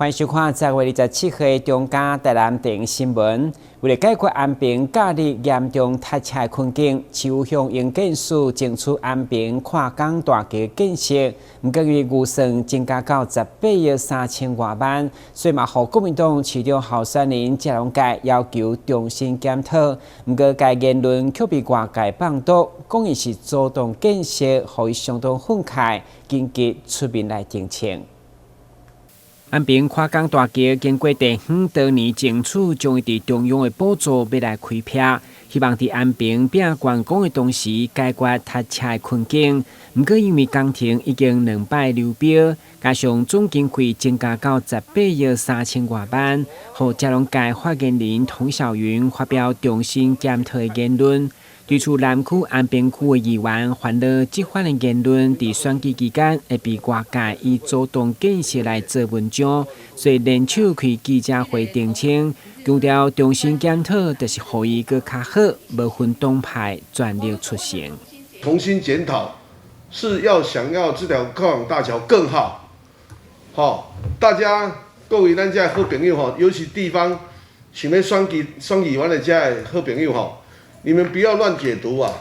欢迎收看10月27日的中嘉台南电新闻。为了解决安平假日严重塞车的困境，市府向营建署争取安平跨港大桥建设，不过预算增加到18亿3000多万，所以嘛，让国民党市长候选人谢龙介要求重新检讨。不过，该言论却被外界放毒，讲伊是主动建设，让伊相当愤慨，紧急出面来澄清。安平跨港大桥经过地方多年争取，将伊伫中央的补助要来开辟，希望伫安平并观光的同时解决塞车的困境。不过因为工程已经2摆流标，加上总经费增加到18亿3000多万，互嘉隆界发言人童晓云发表重新检讨的言论。对处南区、安平区的议员烦恼这番的言论，在选举期间会被外界以主动建设来做文章，所以联手开记者会澄清，强调重新检讨就是让伊更较好，无分党派，全力出声。重新检讨是想要这条跨港大桥更好，大家各位咱这好朋友尤其地方想要选议员的这好朋友你们不要乱解读啊！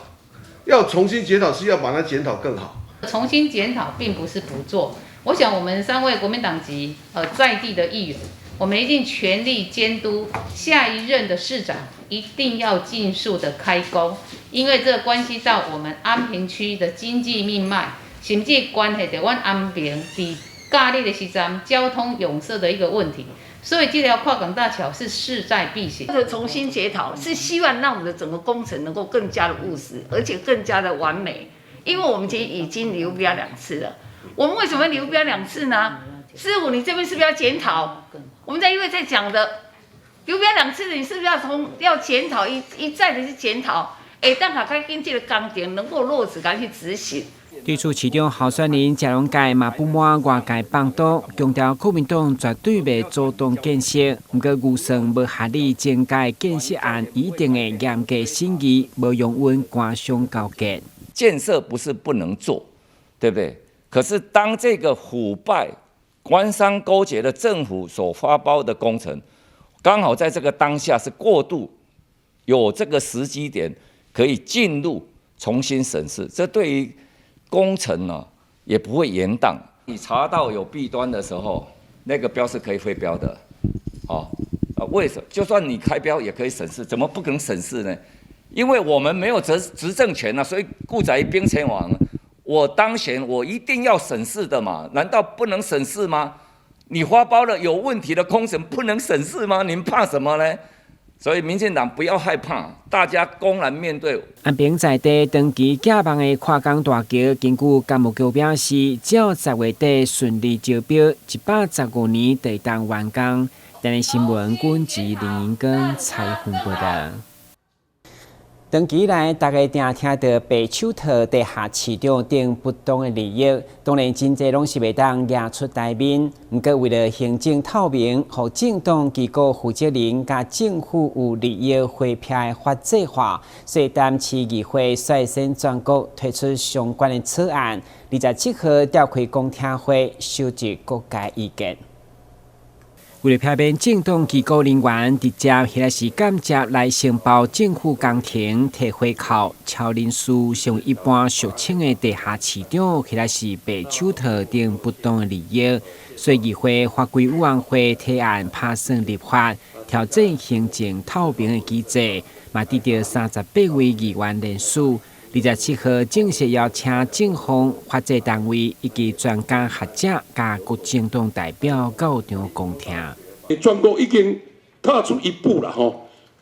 要重新检讨，是要把它检讨更好。重新检讨并不是不做，我想我们3位国民党籍在地的议员，我们一定全力监督下一任的市长，一定要尽速的开工，因为这关系到我们安平区的经济命脉，甚至关系到我们安平在假日的时阵交通拥塞的一个问题。所以这条跨港大桥是势在必行。这个重新检讨是希望让我们的整个工程能够更加的务实，而且更加的完美。因为我们已经流标2次了，我们为什么流标2次呢？师傅，你这边是不是要检讨？我们在因为在讲的流标2次，你是不是要检讨一再的去检讨？让卡开跟这个工程能够落实，赶去执行。对此，市长候选人谢龙介嘛不满外界放毒，强调国民党绝对袂主动建设，不过预算无合理增加建设案，一定会严格审议，无用温官商勾结。建设不是不能做，对不对？可是当这个腐败、官商勾结的政府所发包的工程，刚好在这个当下是过度有这个时机点，可以进入重新审视，这对于工程呢也不会延宕。你查到有弊端的时候，那个标是可以废标的，为什么？就算你开标也可以审视，怎么不可能审视呢？因为我们没有执政权啊，所以顾在兵前王，我当选我一定要审视的嘛，难道不能审视吗？你发包了有问题的工程不能审视吗？你们怕什么呢？所以民进党不要害怕，大家公然面对。安平在地长期假办的跨港大桥，根据干部局表示，只要10月底顺利招标，115年就当完工。台南新闻军及林英根采访报道。长期以来，大家常听到白手套地下市场等不当的利益，当然真侪拢是袂当拿出台面。不过为了行政透明，和政党机构负责人甲政府有利益回避的法制化，所以台市议会率先全国推出相关的草案。27号召开公听会，收集各界意见。为了避免政党机构人员直接或者是间接来承包政府工程、摕回扣、超人数，像一般俗称的地下市场，或者是白手套等不当的利益，所以议会法规委员会提案拍算立法，调整行政透明的机制，嘛得到38位议员联署。27号正式邀请政府、法制单位以及专家学者加各政党代表到场公听。全国已经踏出一步了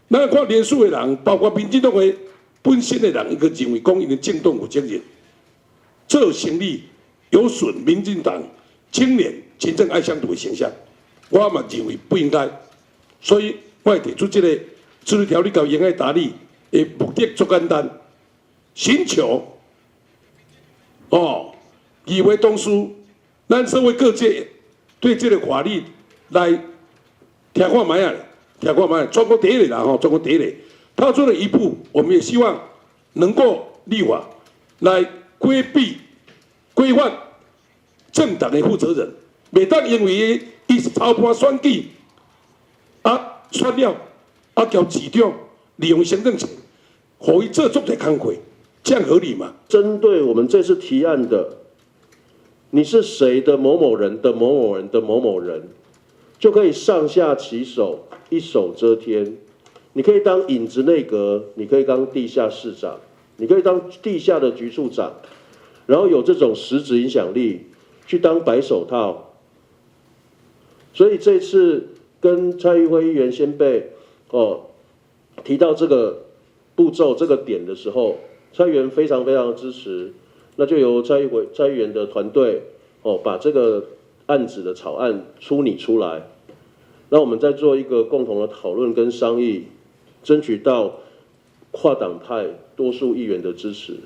咱看联署的人，包括民进党的本身的人，伊个认为讲伊的政党有责任，做生意有损民进党青年勤政爱乡土的形象，我嘛认为不应该。所以我会提出这个自律条例甲延爱达理的目的足简单。寻求议会同事，咱社会各界对这个法律来听看卖啊，听看卖，全国第一啦全国第一，踏出了一步，我们也希望能够立法来规避规范政党的负责人，每当因为伊是操盘选举，选了，交市长利用行政权，互伊做足侪工课，这样合理吗？针对我们这次提案的，你是谁的某某人的某某人的某某人，就可以上下其手，一手遮天。你可以当影子内阁，你可以当地下市长，你可以当地下的局处长，然后有这种实质影响力去当白手套。所以这次跟蔡玉辉议员先辈提到这个步骤这个点的时候，蔡议员非常非常支持，那就由蔡议员的团队把这个案子的草案拟出来，那我们再做一个共同的讨论跟商议，争取到跨党派多数议员的支持。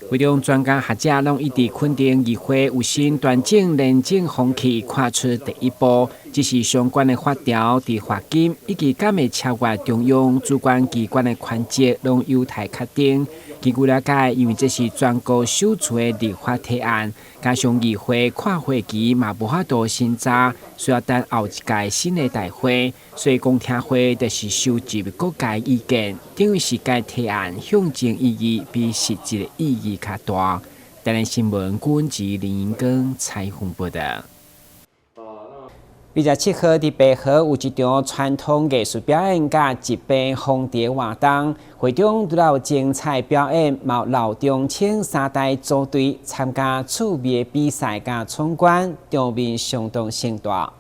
会中专家学者拢一直肯定议会有新端正廉政风气跨出第一步，只是相关的法条、伫罚金以及敢会超越中央主管机关的权责，拢有待确定。根据了解，因为这是全国首次的立法提案，加上议会跨会期嘛无法度审查，需要等后一届新的大会，所以公听会就是收集各界意见，等于是该提案象征意义比实际的意义较大。台南新闻军及林英根采访报道。27号伫白河有一场传统艺术表演，甲一班风蝶活动。会中除了有精彩表演，嘛有老中青三代组队参加趣味的比赛甲闯关，场面相当盛大。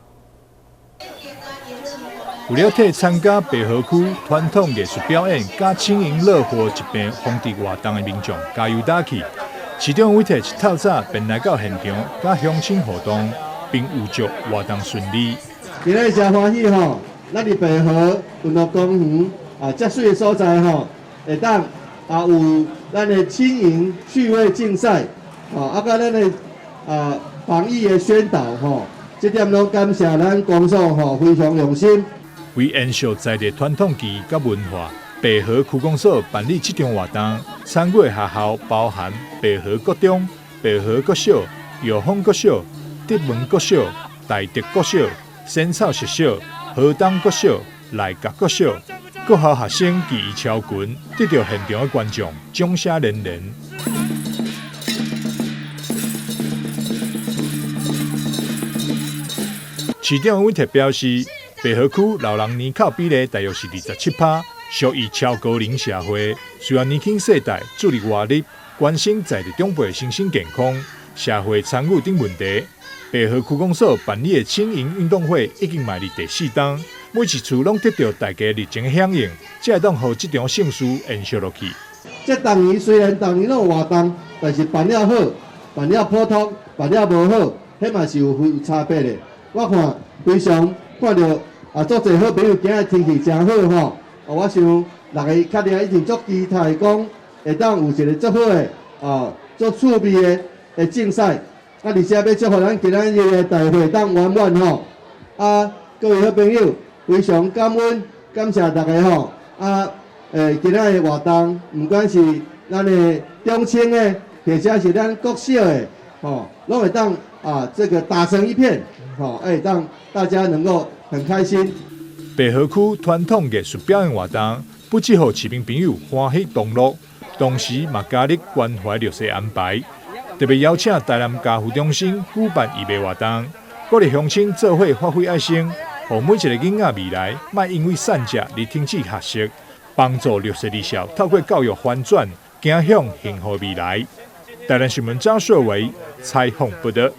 为了替参加白河区传统艺术表演甲轻盈乐活一班风蝶活动的民众加油打气，市长委托一透早便来到现场，甲乡亲互动。并预祝活动顺利。今日真欢喜吼，咱伫白河运动公园遮水的所在吼，会当有咱的轻盈趣味竞赛，甲咱的防疫的宣导吼，这点拢感谢咱公所吼非常用心。为延续在地传统技甲文化，白河区公所办理这场活动，参与学校包含白河国中、白河国小、药丰国小、德文国小、大德国小、仙草实小、河东国小、内角国小，各校学生技艺超群，得到现场的观众掌声连连。市长委特表示，白河区老人年口比例大约是27%，属于超高龄社会，需要年轻世代注意活力，关心在地长辈身心健康、社会参与等问题。白河区公所办理的轻盈运动会已经迈入第4档，每一次拢得到大家热情的响应，才会当让这场盛事延续落去。这当年虽然当年拢有活动，但是办了好，办了普通，办了无好，迄嘛是有差别的。我看非常看到足侪好朋友今日天气真好吼，我想大家确定一定足期待讲会当有一个足好的足趣味的竞赛。而且要祝福咱今仔日的大会当圆满吼！各位好朋友，非常感恩，感谢大家吼！今仔日活动，不管是咱的中青的，或者是咱国小的，拢会当这个打成一片，让大家能够很开心。白河区传统艺术表演活动，不只让市民朋友欢喜同乐，同时嘛加入关怀弱势安排。特别邀请台南家扶中心举办义卖活动，鼓励乡亲做伙发挥爱心，让每一个囡仔未来莫因为散食而停止学习，帮助弱势儿少透过教育翻转，走向幸福未来。台南新闻张硕维采访报道。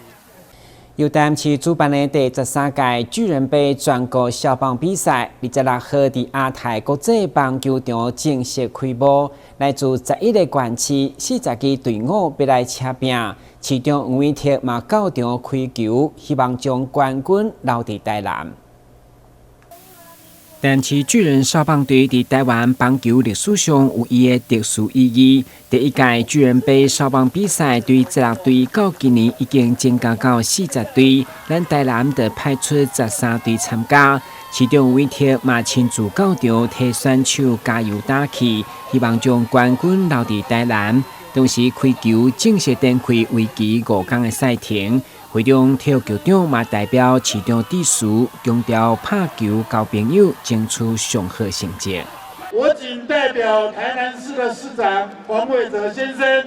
由台南市主办的第13届巨人杯全国小棒比赛，26号伫亚太国际棒球场正式开幕。来自11个县市40支队伍要来车拼，市长吴伟哲嘛到场开球，希望将冠军留伫台南。台南市巨人少棒队伫台湾棒球历史上有伊的特殊意义。第一届巨人杯少棒比赛对16队，到今年已经增加到40队，咱台南就派出13队参加。市长委托嘛亲自到场替选手加油打气，希望将冠军留伫台南。同时开球正式展开为期5天的赛程。会中体育局长嘛代表市长致辞，强调拍球交朋友，争取上好成绩。我谨代表台南市的市长黄伟哲先生，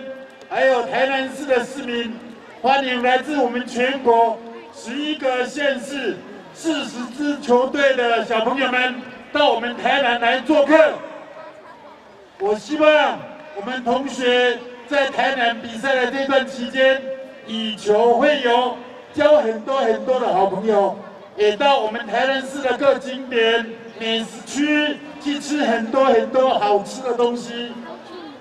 还有台南市的市民，欢迎来自我们全国11个县市40支球队的小朋友们到我们台南来做客。我希望我们同学在台南比赛的这段期间，以球会友，交很多的好朋友，也到我们台南市的各景点、美食区去吃很多好吃的东西。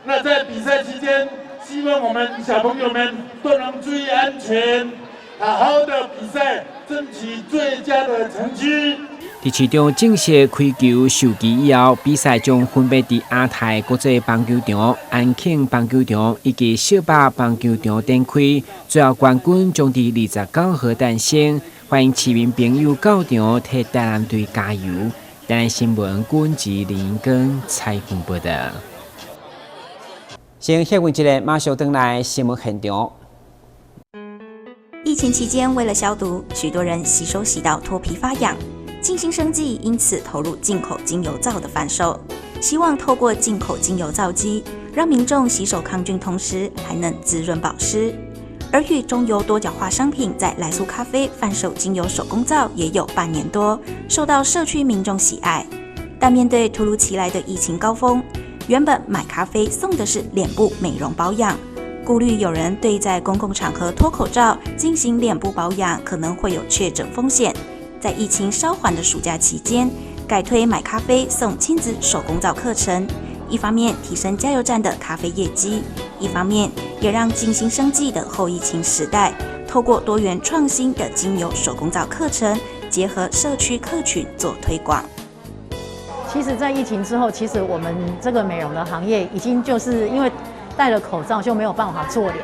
那在比赛期间，希望我们小朋友们都能注意安全，好好的比赛，争取最佳的成绩。伫市场正式开球授旗以后，比赛将分别伫亚太国际棒球场、安庆棒球场以及小巴棒球场展开。最后冠军将伫29号诞生。欢迎市民朋友到场替台南队加油。台南新闻军籍林根采访报道。先歇稳一下，马上回来新闻现场。疫情期间，为了消毒，许多人洗手洗到脱皮发痒。静心生技因此投入进口精油皂的贩售，希望透过进口精油皂机，让民众洗手抗菌，同时还能滋润保湿。而与中油多角化商品在来速咖啡贩售精油手工皂也有半年多，受到社区民众喜爱。但面对突如其来的疫情高峰，原本买咖啡送的是脸部美容保养，顾虑有人对在公共场合脱口罩进行脸部保养可能会有确诊风险。在疫情稍缓的暑假期间，改推买咖啡送亲子手工皂课程，一方面提升加油站的咖啡业绩，一方面也让静心生技的后疫情时代，透过多元创新的精油手工皂课程，结合社区客群做推广。其实，在疫情之后，其实我们这个美容的行业已经就是因为戴了口罩就没有办法做脸。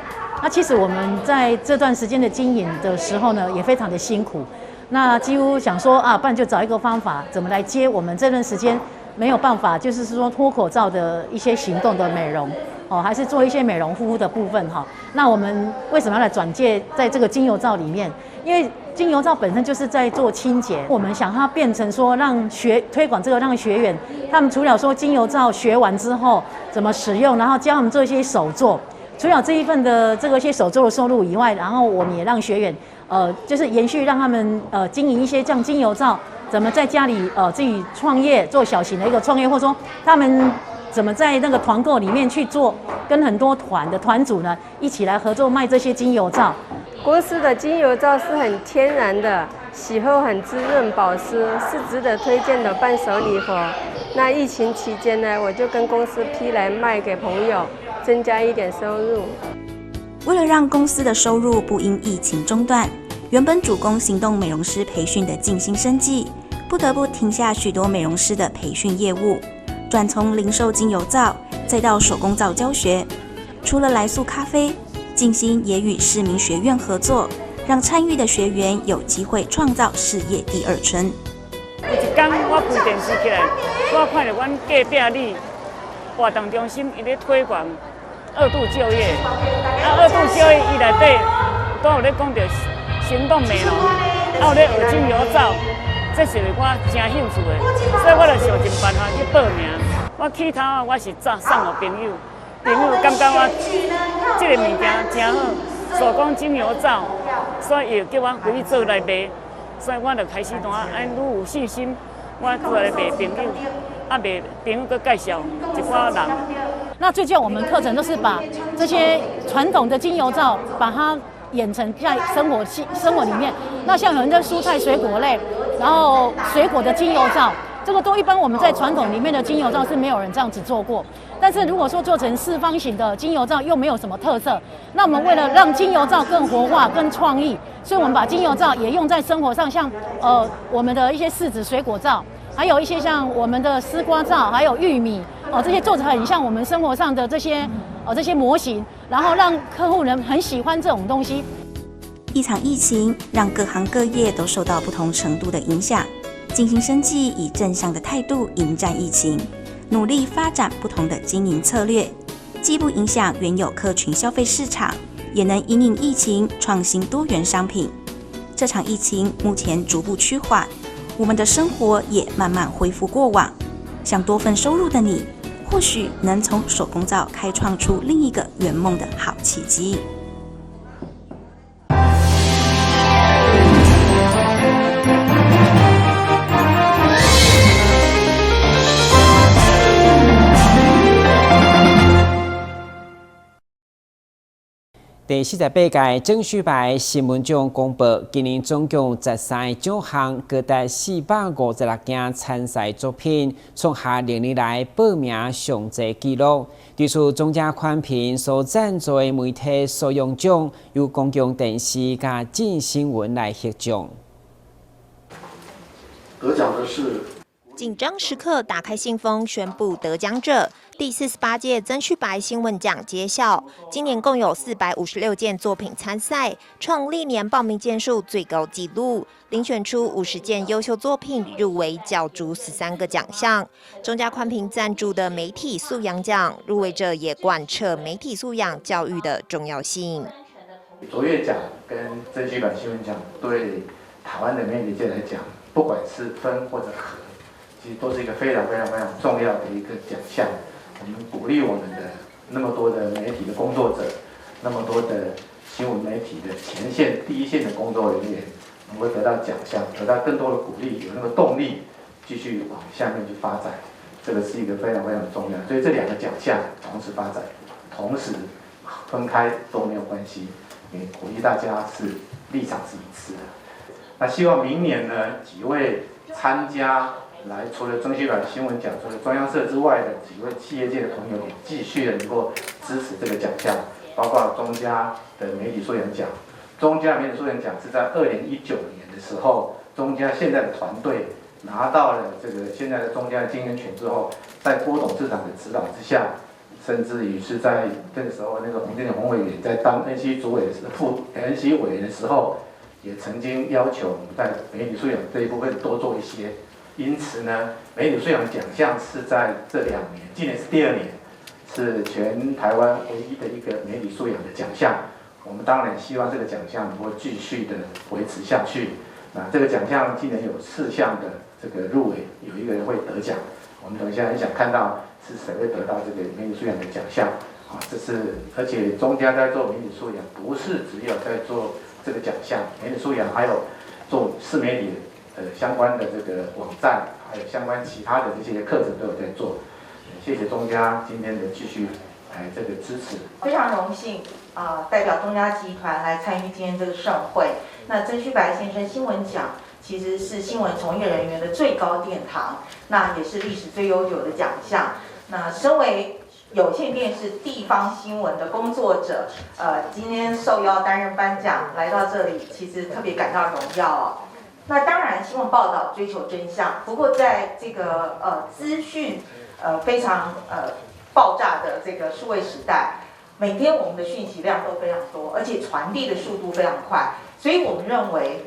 那其实我们在这段时间的经营的时候呢，也非常的辛苦。那几乎想说啊，不然就找一个方法，怎么来接我们这段时间没有办法，就是说脱口罩的一些行动的美容哦，还是做一些美容护肤的部分哈。那我们为什么要来转介在这个精油皂里面？因为精油皂本身就是在做清洁，我们想它变成说让推广这个，让学员他们除了说精油皂学完之后怎么使用，然后教他们做一些手作，除了这一份的这个一些手作的收入以外，然后我们也让学员就是延续让他们经营一些这样精油皂，怎么在家里自己创业做小型的一个创业，或者说他们怎么在那个团购里面去做，跟很多团的团主呢一起来合作卖这些精油皂。国师的精油皂是很天然的，洗后很滋润保湿，是值得推荐的伴手礼盒。那疫情期间呢，我就跟公司批来卖给朋友，增加一点收入。为了让公司的收入不因疫情中断，原本主攻行动美容师培训的静心生技，不得不停下许多美容师的培训业务，转从零售精油皂，再到手工皂教学。除了来速咖啡，静心也与市民学院合作，让参与的学员有机会创造事业第二春。有一天我开电视起来，我看到阮隔壁里活动中心伊咧推广2度就业，2度就业伊内底都有咧讲到行动美容，有咧学精油皂，这是我真兴趣的，所以我就想尽办法去报名。我起头我是送互朋友，朋友感觉我这个物件真好，手工精油皂，所以又叫我回去做来卖，所以我就开始愈有信心，我做来卖朋友，卖朋友佮介绍一寡人。那最近我们课程都是把这些传统的精油皂，把它演成在生活里面。那像有人的蔬菜水果类，然后水果的精油皂，这个都一般我们在传统里面的精油皂是没有人这样子做过。但是如果说做成四方形的精油皂，又没有什么特色。那我们为了让精油皂更活化、更创意，所以我们把精油皂也用在生活上，像我们的一些柿子水果皂，还有一些像我们的丝瓜皂，还有玉米这些做得很像我们生活上的这些模型，然后让客户人很喜欢这种东西。一场疫情让各行各业都受到不同程度的影响，静心生技以正向的态度迎战疫情，努力发展不同的经营策略，既不影响原有客群消费市场，也能因应疫情创新多元商品。这场疫情目前逐步趋缓，我们的生活也慢慢恢复过往。想多份收入的你，或许能从手工皂开创出另一个圆梦的好契机。第48届郑旭牌新闻奖公布，今年总共13个奖项，各达456件参赛作品，创下历年来报名上侪纪录。除此，中嘉宽频所赞助的媒体所用奖，由公共电视加镜新闻来获奖。得奖的是。紧张时刻，打开信封，宣布得奖者。第48届曾旭白新闻奖揭晓，今年共有456件作品参赛，创历年报名件数最高纪录，遴选出50件优秀作品入围角逐13个奖项。中嘉宽频赞助的媒体素养奖，入围者也贯彻媒体素养教育的重要性。卓越奖跟曾旭白新闻奖对台湾的媒体界来讲，不管是分或者合，其实都是一个非常重要的一个奖项。我们鼓励我们的那么多的媒体的工作者，那么多的新闻媒体的前线第一线的工作人员，能够得到奖项，得到更多的鼓励，有那个动力继续往下面去发展，这个是一个非常重要。所以这2个奖项同时发展，同时分开都没有关系，也鼓励大家是立场是一致的。那希望明年呢，几位参加来，除了曾旭白新闻奖，除了中央社之外的几位企业界的朋友，也继续的能够支持这个奖项，包括中嘉的媒体素养奖。中嘉媒体素养奖是在2019年的时候，中嘉现在的团队拿到了这个现在的中嘉的经营权之后，在郭董事长的指导之下，甚至于是在这个时候，那个洪委员在当NC 主委的副NC 委员的时候，也曾经要求我们在媒体素养这一部分多做一些。因此呢，媒体素养奖项是在这2年，今年是第2年，是全台湾唯一的一个媒体素养的奖项。我们当然希望这个奖项能够继续的维持下去。那这个奖项今年有4项的这个入围，有1个人会得奖。我们等一下很想看到是谁会得到这个媒体素养的奖项啊！这是而且中嘉在做媒体素养，不是只有在做这个奖项，媒体素养还有做市媒体。相关的这个网站，还有相关其他的这些课程都有在做。谢谢中嘉今天的继续这个支持。非常荣幸代表中嘉集团来参与今天这个盛会。那曾旭白先生新闻奖其实是新闻从业人员的最高殿堂，那也是历史最悠久的奖项。那身为有线电视地方新闻的工作者，今天受邀担任颁奖来到这里，其实特别感到荣耀哦。那当然，新闻报道追求真相。不过，在这个资讯非常爆炸的这个数位时代，每天我们的讯息量都非常多，而且传递的速度非常快。所以我们认为，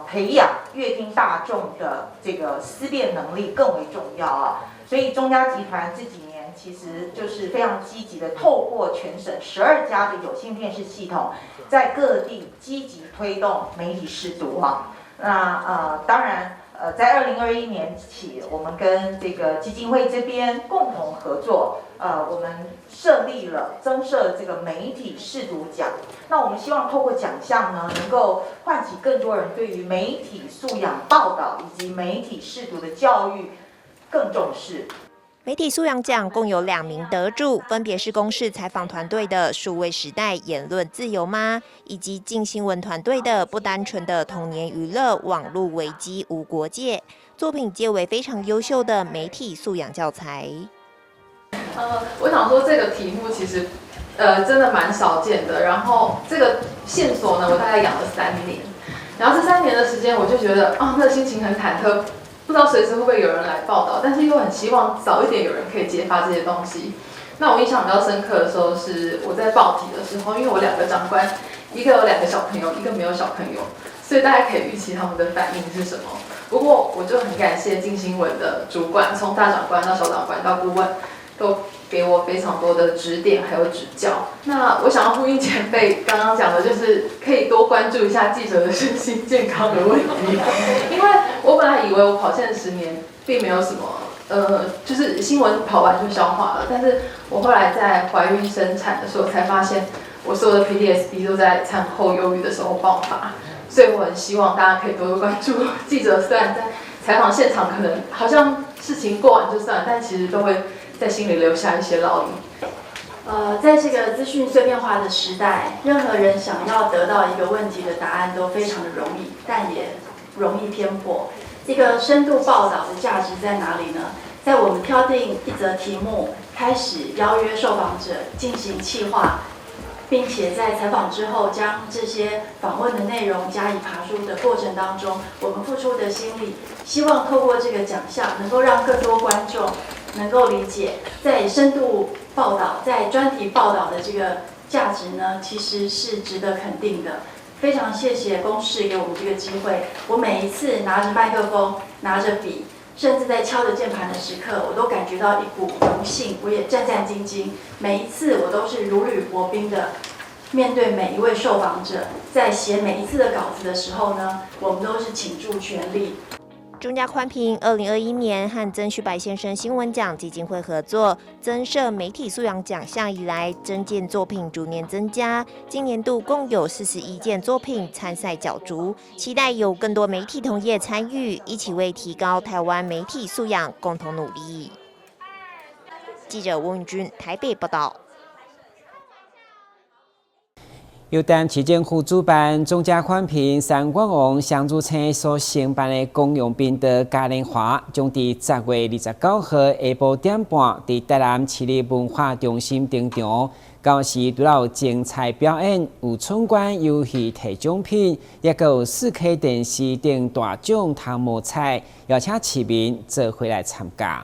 培养阅听大众的这个思辨能力更为重要啊。所以中嘉集团这几年其实就是非常积极的，透过全省12家的有线电视系统，在各地积极推动媒体识读啊。那当然在2021年起，我们跟这个基金会这边共同合作，我们增设这个媒体识读奖。那我们希望透过奖项呢，能够唤起更多人对于媒体素养报道以及媒体识读的教育更重视。媒体素养奖共有2名得主，分别是公视采访团队的数位时代言论自由吗，以及镜新闻团队的不单纯的童年娱乐网络危机无国界，作品皆为非常优秀的媒体素养教材。我想说这个题目其实真的蛮少见的，然后这个线索呢，我大概养了3年，然后这3年的时间，我就觉得那个心情很忐忑。不知道随时会不会有人来报道，但是又很希望早一点有人可以揭发这些东西。那我印象比较深刻的时候是我在报题的时候，因为我2个长官，一个有2个小朋友，一个没有小朋友，所以大家可以预期他们的反应是什么。不过我就很感谢镜新闻的主管，从大长官到小长官到顾问，都给我非常多的指点还有指教。那我想要呼应前辈刚刚讲的，就是可以多关注一下记者的身心健康的问题，因为我本来以为我跑线10年并没有什么，就是新闻跑完就消化了，但是我后来在怀孕生产的时候才发现，我所有的 PTSD 都在产后忧郁的时候爆发，所以我很希望大家可以多多关注记者，虽然在采访现场可能好像事情过完就算了，但其实都会在心里留下一些烙印。在这个资讯碎片化的时代，任何人想要得到一个问题的答案都非常的容易，但也容易偏颇。一个深度报道的价值在哪里呢？在我们挑定一则题目，开始邀约受访者进行企划，并且在采访之后将这些访问的内容加以爬梳的过程当中，我们付出的心力，希望透过这个奖项，能够让更多观众能够理解，在深度报道、在专题报道的这个价值呢，其实是值得肯定的。非常谢谢公视给我们这个机会，我每一次拿着麦克风、拿着笔，甚至在敲着键盘的时刻，我都感觉到一股荣幸，我也战战兢兢。每一次我都是如履薄冰的面对每一位受访者，在写每一次的稿子的时候呢，我们都是倾注全力。中嘉宽屏2021年和曾旭白先生新闻奖基金会合作，增设媒体素养奖项以来，征件作品逐年增加。今年度共有41件作品参赛角逐，期待有更多媒体同业参与，一起为提高台湾媒体素养共同努力。记者翁允君台北报道。由担市政府主办、中嘉宽屏三冠王相助车所承办的公用宾的嘉年华，将在10月29號下晡點半，在台南市立文化中心登場。到時除了有精彩表演、有闯關遊戲提獎品，也有4K 電視等大獎通摸彩，邀請市民做回來參加。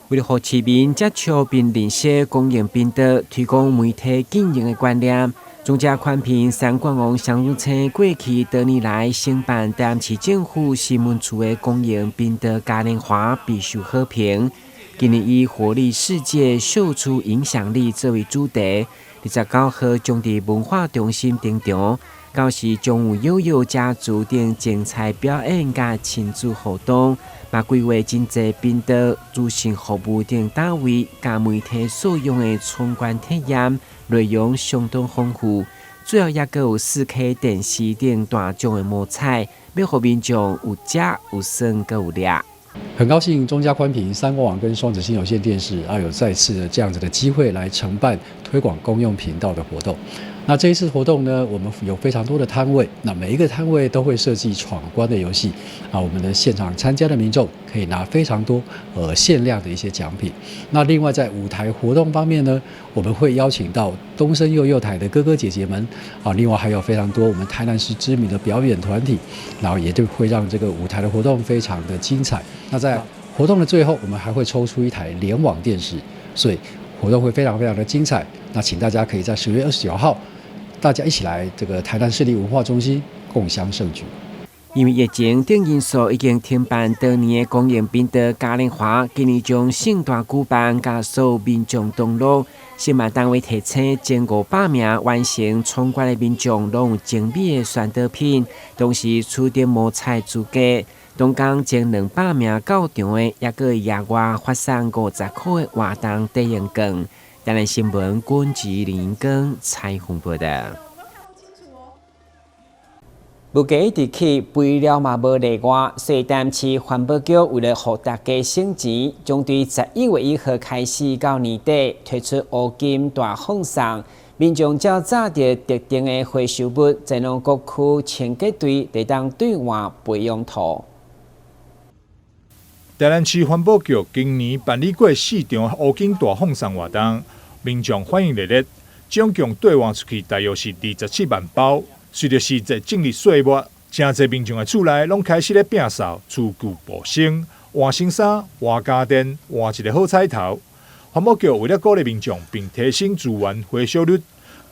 為了讓市民接觸並認識公營賓道，推廣媒體經營的觀念，中嘉寬屏三冠王相助車過去多年來承辦台南市政府新聞處的公營賓道嘉年華備受好評。今年以活力世界、秀出影響力作為主題，29號將在文化中心登場。到時將有悠悠家族等精彩表演加親子活動，嘛規劃真濟賓道、助行服務等單位加媒體所用的參觀體驗，內容相當豐富。最後也有4K 電視等大獎的摸彩，要讓民眾有食有耍個有掠。很高興中嘉寬屏三冠王跟雙子星有線電視有再次的這樣子的機會來承辦推廣公用頻道的活動。那這一次活動呢，我們有非常多的攤位，那每一個攤位都會設計闖關的遊戲，我們的現場參加的民眾可以拿非常多限量的一些獎品。那另外在舞台活動方面呢，我們會邀請到東森幼幼台的哥哥姐姐們，另外還有非常多我們台南市知名的表演團體，然後也就會讓這個舞台的活動非常的精彩。那在活動的最後，我們還會抽出一台聯網電視，所以活動會非常非常的精彩。那請大家可以在10月29號，大家一起來這個台南市立文化中心共襄盛舉。因為疫情等因素，已經停辦多年的公營賓道嘉年華，今年將盛大舉辦，加所有民眾登錄。承辦單位提醒，前500名完成闖關的民眾，攏有精美的選擇品，同時取得摸彩資格。東港前200名到場的，也個野外發送50塊的活動體驗券。台南新聞管局林英庚採訪報道。不過地區肥料嘛無例外，所以台南市環保局為了讓大家省錢，將對11月1號開始到年底推出烏金大放送，民眾較早着特定的回收物，再讓各區清潔隊來當對換培養土。台南市環保局今年辦理過4場烏金大放送活動，民眾歡迎熱烈，總共兌換出去大約是27萬包。隨着時節進入歲末，真濟民眾的厝內攏開始咧摒掃、除舊補新、換新衫、換家電、換一個好彩頭。環保局為了鼓勵民眾並提升資源回收率，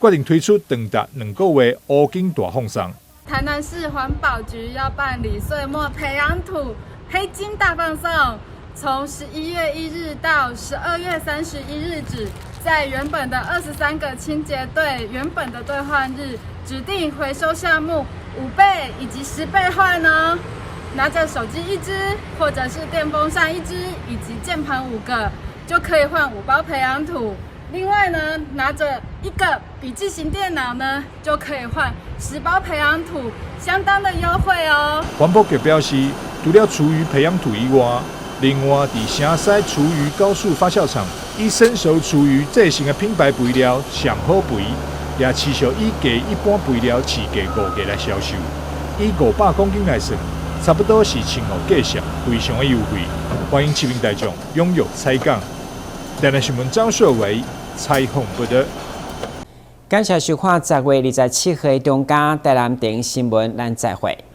決定推出長達2個月烏金大放送。台南市環保局要辦理歲末培養土黑金大放送，从11月1日到12月31日止，在原本的23个清洁队原本的兑换日，指定回收项目5倍以及10倍换哦。拿着手机1只，或者是电风扇1只，以及键盘5个，就可以换5包培养土。另外呢，拿着1个笔记型电脑呢，就可以换10包培养土，相当的优惠哦。环保局表示，除了厨余培养土以外，另外伫城西厨余高速发酵厂以生熟厨余制成的品牌肥料上好肥，也持续以价一般肥料市价5价来销售，以500公斤来算，差不多是15价上，非常的优惠。欢迎市民大众拥有采购。台南新闻张硕伟采访报道。感谢收看10月27日中间台南电视新闻，咱再会。